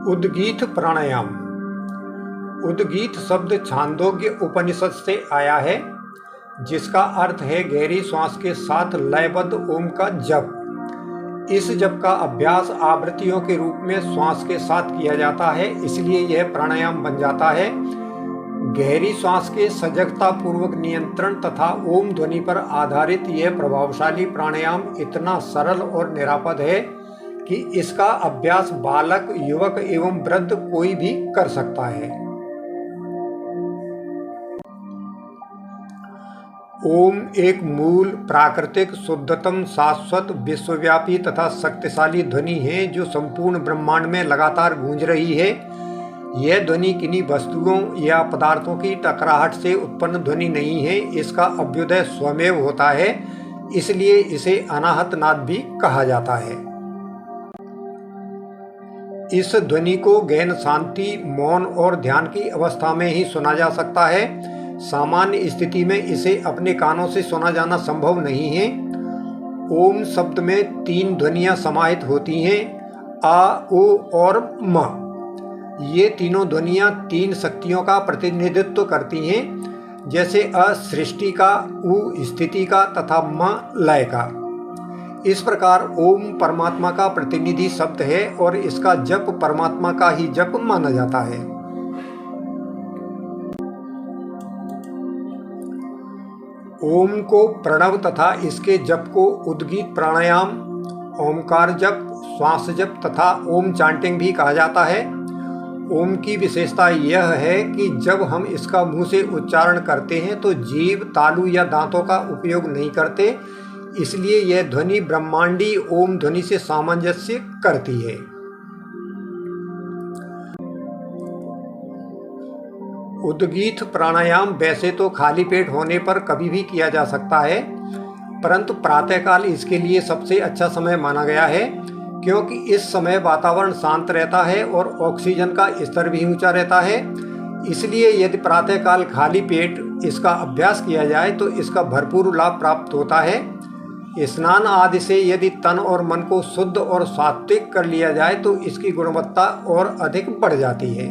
उद्गीत प्राणायाम। उद्गीत शब्द छांदोग्य उपनिषद से आया है, जिसका अर्थ है गहरी श्वास के साथ लयबद्ध ओम का जप। इस जप का अभ्यास आवृत्तियों के रूप में श्वास के साथ किया जाता है, इसलिए यह प्राणायाम बन जाता है। गहरी श्वास के सजगता पूर्वक नियंत्रण तथा ओम ध्वनि पर आधारित यह प्रभावशाली प्राणायाम इतना सरल और निरापद है कि इसका अभ्यास बालक, युवक एवं वृद्ध कोई भी कर सकता है। ओम एक मूल, प्राकृतिक, शुद्धतम, शाश्वत, विश्वव्यापी तथा शक्तिशाली ध्वनि है जो संपूर्ण ब्रह्मांड में लगातार गूंज रही है। यह ध्वनि किन्हीं वस्तुओं या पदार्थों की टकराहट से उत्पन्न ध्वनि नहीं है, इसका अभ्युदय स्वयं होता है, इसलिए इसे अनाहत नाद भी कहा जाता है। इस ध्वनि को गहन शांति, मौन और ध्यान की अवस्था में ही सुना जा सकता है। सामान्य स्थिति में इसे अपने कानों से सुना जाना संभव नहीं है। ओम शब्द में 3 ध्वनियां समाहित होती हैं, आ, ओ और म। ये तीनों ध्वनियां 3 शक्तियों का प्रतिनिधित्व करती हैं, जैसे अ सृष्टि का, उ स्थिति का तथा म लय का। इस प्रकार ओम परमात्मा का प्रतिनिधि शब्द है और इसका जप परमात्मा का ही जप माना जाता है। ओम को प्रणव तथा इसके जप को उद्गीत प्राणायाम, ओमकार जप, श्वास जप तथा ओम चांटिंग भी कहा जाता है। ओम की विशेषता यह है कि जब हम इसका मुंह से उच्चारण करते हैं तो जीभ, तालु या दांतों का उपयोग नहीं करते, इसलिए यह ध्वनि ब्रह्मांडी ओम ध्वनि से सामंजस्य करती है। उद्गीत प्राणायाम वैसे तो खाली पेट होने पर कभी भी किया जा सकता है, परंतु प्रातःकाल इसके लिए सबसे अच्छा समय माना गया है, क्योंकि इस समय वातावरण शांत रहता है और ऑक्सीजन का स्तर भी ऊंचा रहता है। इसलिए यदि प्रातःकाल खाली पेट इसका अभ्यास किया जाए तो इसका भरपूर लाभ प्राप्त होता है। स्नान आदि से यदि तन और मन को शुद्ध और सात्विक कर लिया जाए तो इसकी गुणवत्ता और अधिक बढ़ जाती है।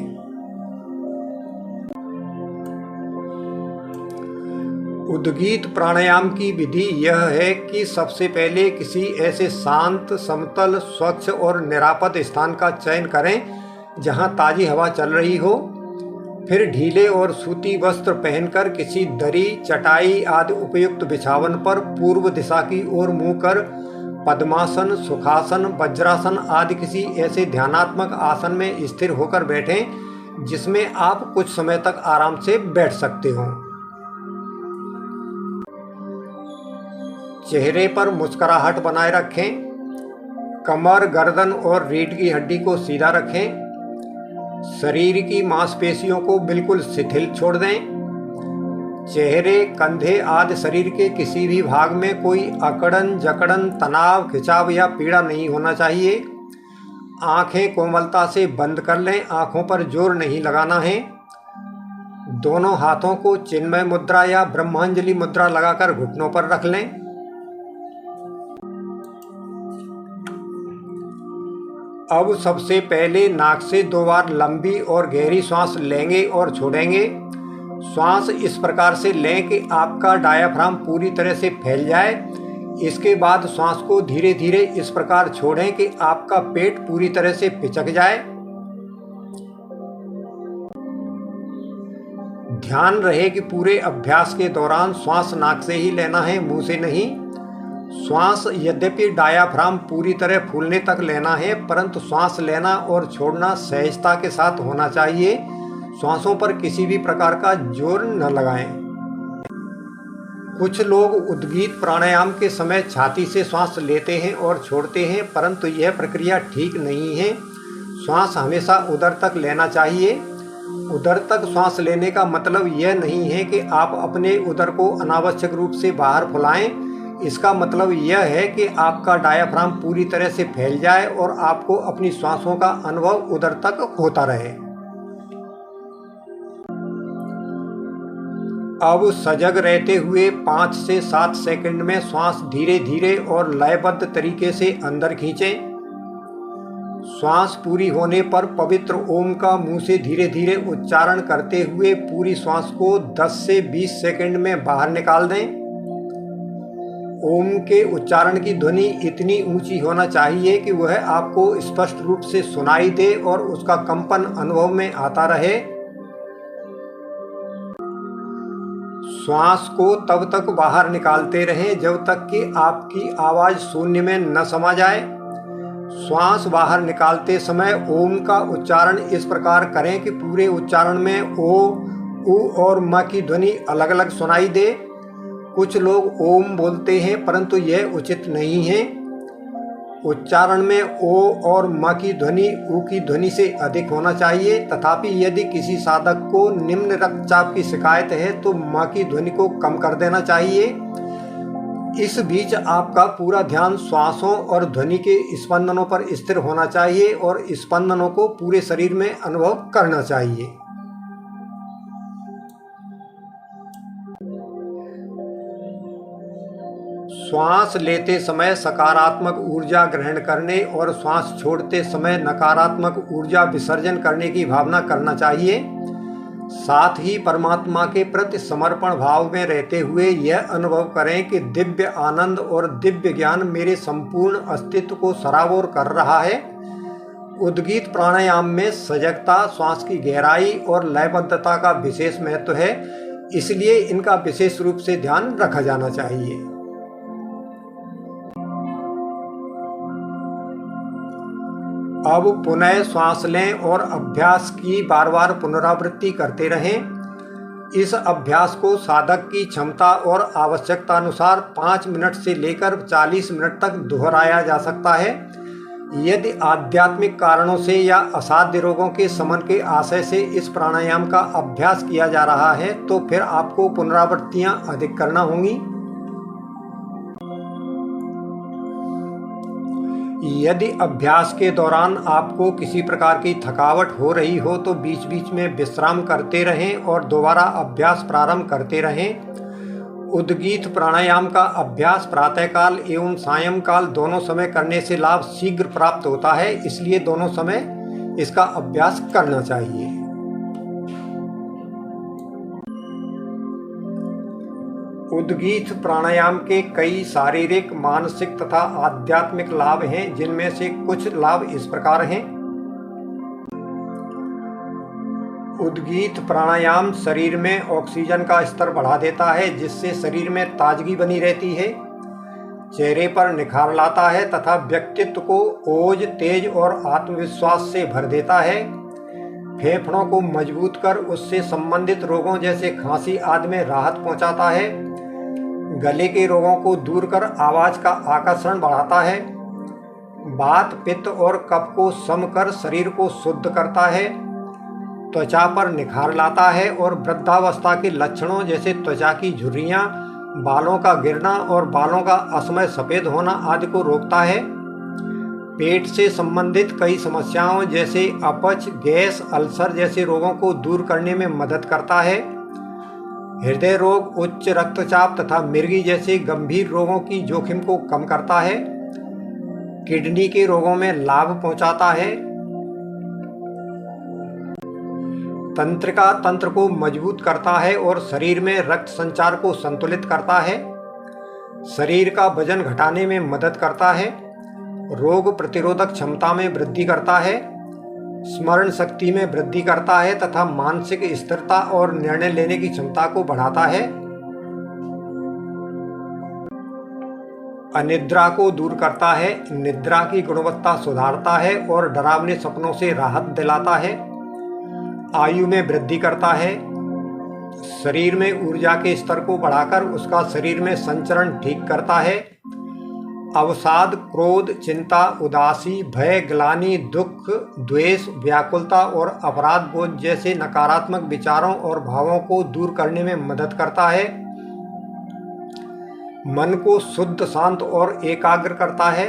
उद्गीत प्राणायाम की विधि यह है कि सबसे पहले किसी ऐसे शांत, समतल, स्वच्छ और निरापद स्थान का चयन करें जहां ताजी हवा चल रही हो। फिर ढीले और सूती वस्त्र पहनकर किसी दरी, चटाई आदि उपयुक्त बिछावन पर पूर्व दिशा की ओर मुंह कर पद्मासन, सुखासन, वज्रासन आदि किसी ऐसे ध्यानात्मक आसन में स्थिर होकर बैठें जिसमें आप कुछ समय तक आराम से बैठ सकते हो। चेहरे पर मुस्कुराहट बनाए रखें। कमर, गर्दन और रीढ़ की हड्डी को सीधा रखें। शरीर की मांसपेशियों को बिल्कुल शिथिल छोड़ दें। चेहरे, कंधे आदि शरीर के किसी भी भाग में कोई अकड़न, जकड़न, तनाव, खिंचाव या पीड़ा नहीं होना चाहिए। आंखें कोमलता से बंद कर लें, आंखों पर जोर नहीं लगाना है। दोनों हाथों को चिन्मय मुद्रा या ब्रह्मांजलि मुद्रा लगाकर घुटनों पर रख लें। अब सबसे पहले नाक से 2 बार लंबी और गहरी श्वास लेंगे और छोड़ेंगे। श्वास इस प्रकार से लें कि आपका डायाफ्राम पूरी तरह से फैल जाए। इसके बाद श्वास को धीरे धीरे इस प्रकार छोड़ें कि आपका पेट पूरी तरह से पिचक जाए। ध्यान रहे कि पूरे अभ्यास के दौरान श्वास नाक से ही लेना है, मुंह से नहीं। श्वास यद्यपि डायाफ्राम पूरी तरह फूलने तक लेना है, परंतु श्वास लेना और छोड़ना सहजता के साथ होना चाहिए। श्वासों पर किसी भी प्रकार का जोर न लगाएं। कुछ लोग उद्गीत प्राणायाम के समय छाती से श्वास लेते हैं और छोड़ते हैं, परंतु यह प्रक्रिया ठीक नहीं है। श्वास हमेशा उदर तक लेना चाहिए। उदर तक श्वास लेने का मतलब यह नहीं है कि आप अपने उदर को अनावश्यक रूप से बाहर फुलाएं। इसका मतलब यह है कि आपका डायाफ्राम पूरी तरह से फैल जाए और आपको अपनी श्वासों का अनुभव उदर तक होता रहे। अब सजग रहते हुए 5 से 7 सेकंड में श्वास धीरे धीरे और लयबद्ध तरीके से अंदर खींचें। श्वास पूरी होने पर पवित्र ओम का मुंह से धीरे धीरे उच्चारण करते हुए पूरी श्वास को 10 से 20 सेकंड में बाहर निकाल दें। ओम के उच्चारण की ध्वनि इतनी ऊंची होना चाहिए कि वह आपको स्पष्ट रूप से सुनाई दे और उसका कंपन अनुभव में आता रहे। श्वास को तब तक बाहर निकालते रहें जब तक कि आपकी आवाज शून्य में न समा जाए। श्वास बाहर निकालते समय ओम का उच्चारण इस प्रकार करें कि पूरे उच्चारण में ओ, उ और म की ध्वनि अलग अलग सुनाई दे। कुछ लोग ओम बोलते हैं परंतु यह उचित नहीं है। उच्चारण में ओ और म की ध्वनि उ की ध्वनि से अधिक होना चाहिए। तथापि यदि किसी साधक को निम्न रक्तचाप की शिकायत है तो म की ध्वनि को कम कर देना चाहिए। इस बीच आपका पूरा ध्यान श्वासों और ध्वनि के स्पंदनों पर स्थिर होना चाहिए और स्पंदनों को पूरे शरीर में अनुभव करना चाहिए। श्वास लेते समय सकारात्मक ऊर्जा ग्रहण करने और श्वास छोड़ते समय नकारात्मक ऊर्जा विसर्जन करने की भावना करना चाहिए। साथ ही परमात्मा के प्रति समर्पण भाव में रहते हुए यह अनुभव करें कि दिव्य आनंद और दिव्य ज्ञान मेरे संपूर्ण अस्तित्व को सराबोर कर रहा है। उद्गीत प्राणायाम में सजगता, श्वास की गहराई और लयबद्धता का विशेष महत्व है, इसलिए इनका विशेष रूप से ध्यान रखा जाना चाहिए। अब पुनः श्वास लें और अभ्यास की बार बार पुनरावृत्ति करते रहें। इस अभ्यास को साधक की क्षमता और आवश्यकता अनुसार 5 मिनट से लेकर 40 मिनट तक दोहराया जा सकता है। यदि आध्यात्मिक कारणों से या असाध्य रोगों के शमन के आशय से इस प्राणायाम का अभ्यास किया जा रहा है तो फिर आपको पुनरावृत्तियां अधिक करना होंगी। यदि अभ्यास के दौरान आपको किसी प्रकार की थकावट हो रही हो तो बीच बीच में विश्राम करते रहें और दोबारा अभ्यास प्रारंभ करते रहें। उद्गीत प्राणायाम का अभ्यास प्रातःकाल एवं सायंकाल दोनों समय करने से लाभ शीघ्र प्राप्त होता है, इसलिए दोनों समय इसका अभ्यास करना चाहिए। उद्गीत प्राणायाम के कई शारीरिक, मानसिक तथा आध्यात्मिक लाभ हैं, जिनमें से कुछ लाभ इस प्रकार हैं। उद्गीत प्राणायाम शरीर में ऑक्सीजन का स्तर बढ़ा देता है, जिससे शरीर में ताजगी बनी रहती है, चेहरे पर निखार लाता है तथा व्यक्तित्व को ओज, तेज और आत्मविश्वास से भर देता है। फेफड़ों को मजबूत कर उससे संबंधित रोगों जैसे खांसी आदि में राहत पहुंचाता है। गले के रोगों को दूर कर आवाज का आकर्षण बढ़ाता है। वात, पित्त और कफ को सम कर शरीर को शुद्ध करता है। त्वचा पर निखार लाता है और वृद्धावस्था के लक्षणों जैसे त्वचा की झुर्रियां, बालों का गिरना और बालों का असमय सफेद होना आदि को रोकता है। पेट से संबंधित कई समस्याओं जैसे अपच, गैस, अल्सर जैसे रोगों को दूर करने में मदद करता है। हृदय रोग, उच्च रक्तचाप तथा मिर्गी जैसे गंभीर रोगों की जोखिम को कम करता है। किडनी के रोगों में लाभ पहुंचाता है। तंत्रिका तंत्र को मजबूत करता है और शरीर में रक्त संचार को संतुलित करता है। शरीर का वजन घटाने में मदद करता है। रोग प्रतिरोधक क्षमता में वृद्धि करता है। स्मरण शक्ति में वृद्धि करता है तथा मानसिक स्थिरता और निर्णय लेने की क्षमता को बढ़ाता है। अनिद्रा को दूर करता है, निद्रा की गुणवत्ता सुधारता है और डरावने सपनों से राहत दिलाता है। आयु में वृद्धि करता है। शरीर में ऊर्जा के स्तर को बढ़ाकर उसका शरीर में संचरण ठीक करता है। अवसाद, क्रोध, चिंता, उदासी, भय, ग्लानि, दुख, द्वेष, व्याकुलता और अपराध बोध जैसे नकारात्मक विचारों और भावों को दूर करने में मदद करता है। मन को शुद्ध, शांत और एकाग्र करता है।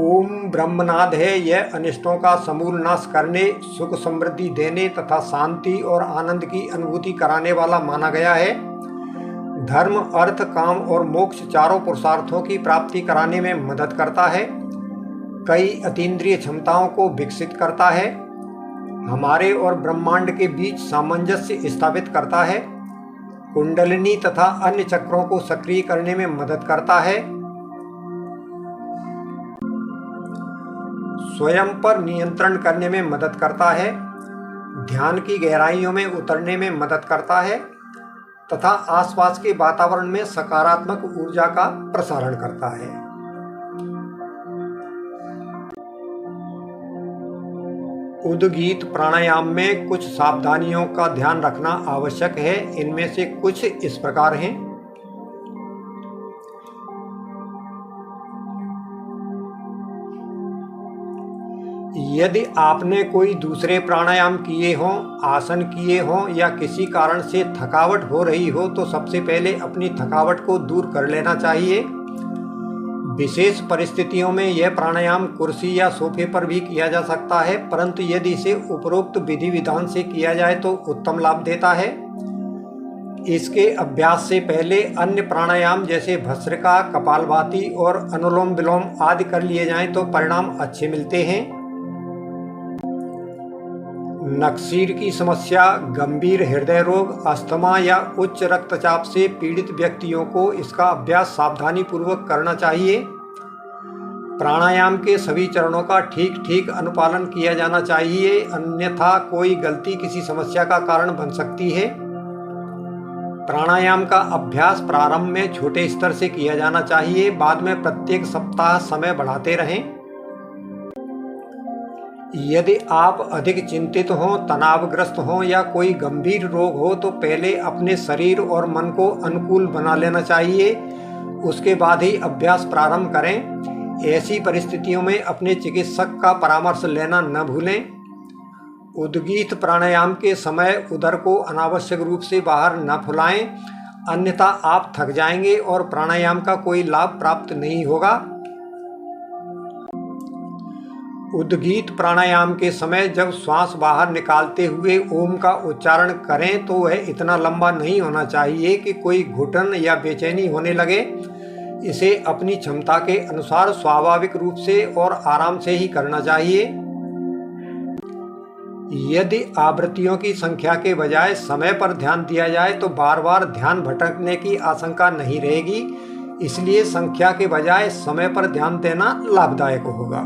ओम ब्रह्मनाद है। यह अनिष्टों का समूल नाश करने, सुख समृद्धि देने तथा शांति और आनंद की अनुभूति कराने वाला माना गया है। धर्म, अर्थ, काम और मोक्ष चारों पुरुषार्थों की प्राप्ति कराने में मदद करता है। कई अतीन्द्रिय क्षमताओं को विकसित करता है, हमारे और ब्रह्मांड के बीच सामंजस्य स्थापित करता है, कुंडलिनी तथा अन्य चक्रों को सक्रिय करने में मदद करता है, स्वयं पर नियंत्रण करने में मदद करता है, ध्यान की गहराइयों में उतरने में मदद करता है तथा आसपास के वातावरण में सकारात्मक ऊर्जा का प्रसारण करता है। उद्गीत प्राणायाम में कुछ सावधानियों का ध्यान रखना आवश्यक है। इनमें से कुछ इस प्रकार हैं। यदि आपने कोई दूसरे प्राणायाम किए हों, आसन किए हों या किसी कारण से थकावट हो रही हो तो सबसे पहले अपनी थकावट को दूर कर लेना चाहिए। विशेष परिस्थितियों में यह प्राणायाम कुर्सी या सोफे पर भी किया जा सकता है, परंतु यदि इसे उपरोक्त विधि विधान से किया जाए तो उत्तम लाभ देता है। इसके अभ्यास से पहले अन्य प्राणायाम जैसे भस्त्रिका, कपालभाति और अनुलोम विलोम आदि कर लिए जाएं तो परिणाम अच्छे मिलते हैं। नक्सीर की समस्या, गंभीर हृदय रोग, अस्थमा या उच्च रक्तचाप से पीड़ित व्यक्तियों को इसका अभ्यास सावधानी पूर्वक करना चाहिए। प्राणायाम के सभी चरणों का ठीक ठीक अनुपालन किया जाना चाहिए, अन्यथा कोई गलती किसी समस्या का कारण बन सकती है। प्राणायाम का अभ्यास प्रारंभ में छोटे स्तर से किया जाना चाहिए, बाद में प्रत्येक सप्ताह समय बढ़ाते रहें। यदि आप अधिक चिंतित हों, तनावग्रस्त हों या कोई गंभीर रोग हो तो पहले अपने शरीर और मन को अनुकूल बना लेना चाहिए, उसके बाद ही अभ्यास प्रारंभ करें। ऐसी परिस्थितियों में अपने चिकित्सक का परामर्श लेना न भूलें। उद्गीत प्राणायाम के समय उदर को अनावश्यक रूप से बाहर न फुलाएं, अन्यथा आप थक जाएंगे और प्राणायाम का कोई लाभ प्राप्त नहीं होगा। उद्गीत प्राणायाम के समय जब श्वास बाहर निकालते हुए ओम का उच्चारण करें तो वह इतना लंबा नहीं होना चाहिए कि कोई घुटन या बेचैनी होने लगे। इसे अपनी क्षमता के अनुसार स्वाभाविक रूप से और आराम से ही करना चाहिए। यदि आवृत्तियों की संख्या के बजाय समय पर ध्यान दिया जाए तो बार बार ध्यान भटकने की आशंका नहीं रहेगी, इसलिए संख्या के बजाय समय पर ध्यान देना लाभदायक होगा।